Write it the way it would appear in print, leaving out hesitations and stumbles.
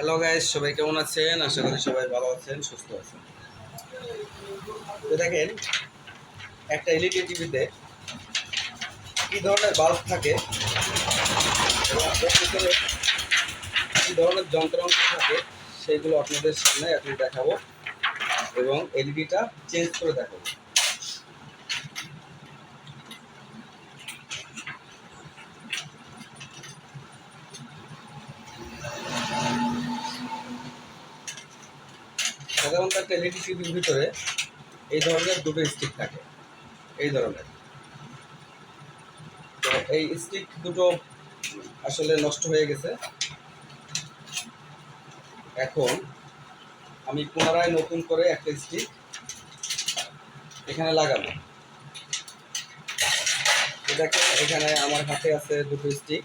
Hello guys, সবাই কেমন আছেন? আশা করি সবাই ভালো আছেন, সুস্থ আছেন। তো দেখেন, একটা এলইডি টিভিতে কি ধরনের বাল্ব থাকে এবং এর ভিতরে কি ধরনের যন্ত্রাংশ থাকে সেইগুলো আপনাদের সামনে এখন দেখাবো এবং এলইডিটা চেঞ্জ করে দেখাবো। সাধারণত একটা এলইডি টিভির ভিতরে এই ধরনের দুটো স্টিক থাকে, এই ধরনের। তো এই স্টিক দুটো আসলে নষ্ট হয়ে গেছে। এখন আমি পুনরায় নতুন করে একটা স্টিক এখানে লাগাবো। তো দেখেন, এখানে আমার হাতে আছে দুটো স্টিক।